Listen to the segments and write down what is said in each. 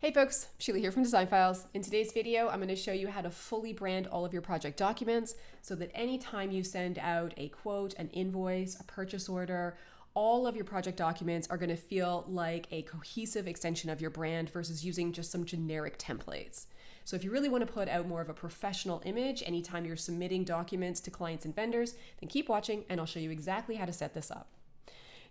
Hey folks, Sheila here from Design Files. In today's video, I'm going to show you how to fully brand all of your project documents so that anytime you send out a quote, an invoice, a purchase order, all of your project documents are going to feel like a cohesive extension of your brand versus using just some generic templates. So if you really want to put out more of a professional image anytime you're submitting documents to clients and vendors, then keep watching and I'll show you exactly how to set this up.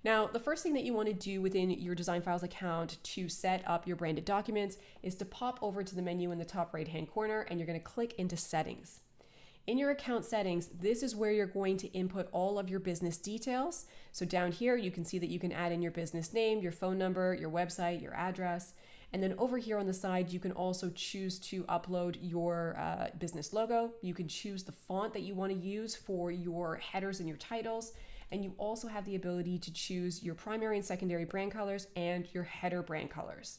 Now, the first thing that you want to do within your Design Files account to set up your branded documents is to pop over to the menu in the top right-hand corner and you're going to click into Settings. In your account settings, this is where you're going to input all of your business details. So down here, you can see that you can add in your business name, your phone number, your website, your address. And then over here on the side, you can also choose to upload your business logo. You can choose the font that you want to use for your headers and your titles. And you also have the ability to choose your primary and secondary brand colors and your header brand colors.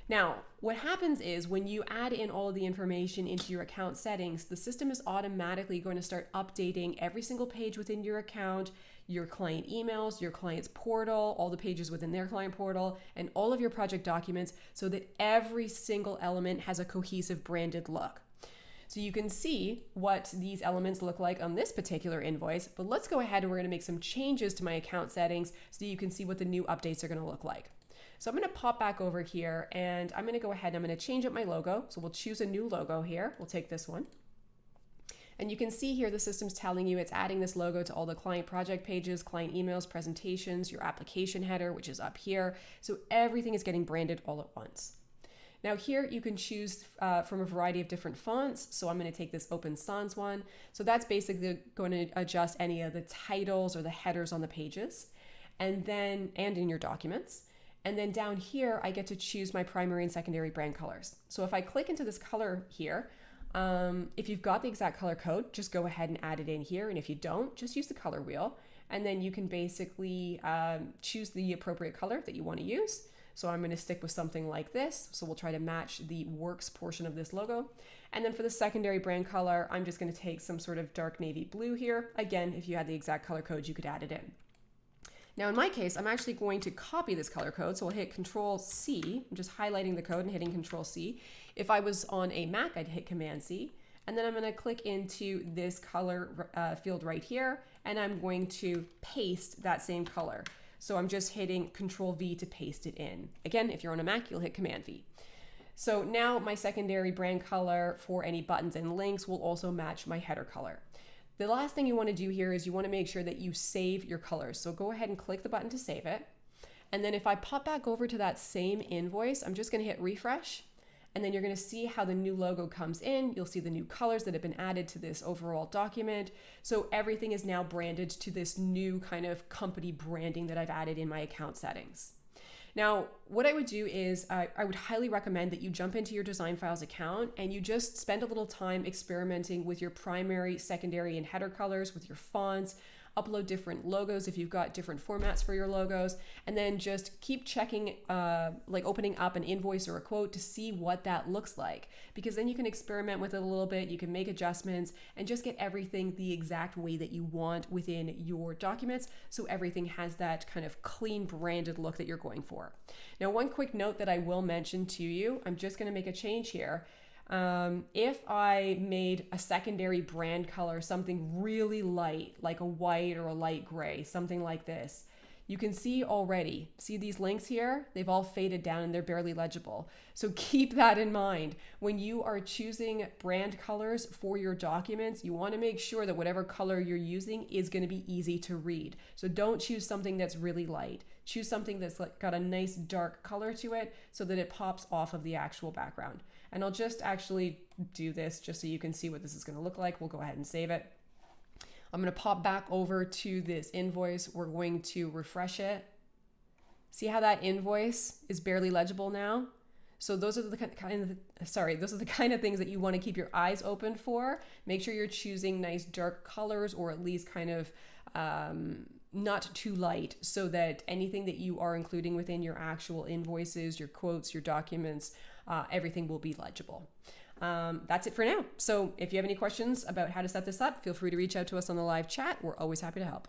Now, what happens is when you add in all of the information into your account settings, the system is automatically going to start updating every single page within your account, your client emails, your client's portal, all the pages within their client portal, and all of your project documents so that every single element has a cohesive branded look. So you can see what these elements look like on this particular invoice, but let's go ahead and we're going to make some changes to my account settings so you can see what the new updates are going to look like. So I'm going to pop back over here and I'm going to go ahead and I'm going to change up my logo. So we'll choose a new logo here. We'll take this one. And you can see here the system's telling you it's adding this logo to all the client project pages, client emails, presentations, your application header, which is up here. So everything is getting branded all at once. Now here you can choose from a variety of different fonts. So I'm going to take this Open Sans one. So that's basically going to adjust any of the titles or the headers on the pages and in your documents. And then down here, I get to choose my primary and secondary brand colors. So if I click into this color here, if you've got the exact color code, just go ahead and add it in here. And if you don't, just use the color wheel. And then you can basically choose the appropriate color that you want to use. So I'm going to stick with something like this. So we'll try to match the works portion of this logo. And then for the secondary brand color, I'm just going to take some sort of dark navy blue here. Again, if you had the exact color code, you could add it in. Now in my case, I'm actually going to copy this color code. So I'll hit Control C. I'm just highlighting the code and hitting Control C. If I was on a Mac, I'd hit Command C. And then I'm going to click into this color field right here. And I'm going to paste that same color. So I'm just hitting Control V to paste it in. Again, if you're on a Mac, you'll hit Command V. So now my secondary brand color for any buttons and links will also match my header color. The last thing you want to do here is you want to make sure that you save your colors. So go ahead and click the button to save it. And then if I pop back over to that same invoice, I'm just going to hit refresh. And then you're going to see how the new logo comes in. You'll see the new colors that have been added to this overall document. So everything is now branded to this new kind of company branding that I've added in my account settings. Now, what I would do is I would highly recommend that you jump into your Design Files account and you just spend a little time experimenting with your primary, secondary, and header colors, with your fonts, upload different logos if you've got different formats for your logos, and then just keep checking, like opening up an invoice or a quote to see what that looks like. Because then you can experiment with it a little bit, you can make adjustments, and just get everything the exact way that you want within your documents, so everything has that kind of clean branded look that you're going for. Now, one quick note that I will mention to you, I'm just going to make a change here. If I made a secondary brand color something really light, like a white or a light gray, something like this, you can see already, see these links here? They've all faded down and they're barely legible. So keep that in mind. When you are choosing brand colors for your documents, you want to make sure that whatever color you're using is going to be easy to read. So don't choose something that's really light. Choose something that's got a nice dark color to it so that it pops off of the actual background. And I'll just actually do this just so you can see what this is going to look like. We'll go ahead and save it. I'm going to pop back over to this invoice. We're going to refresh it. See how that invoice is barely legible now? So those are the kind of things that you want to keep your eyes open for. Make sure you're choosing nice dark colors, or at least kind of not too light, so that anything that you are including within your actual invoices, your quotes, your documents, everything will be legible. That's it for now. So if you have any questions about how to set this up, feel free to reach out to us on the live chat. We're always happy to help.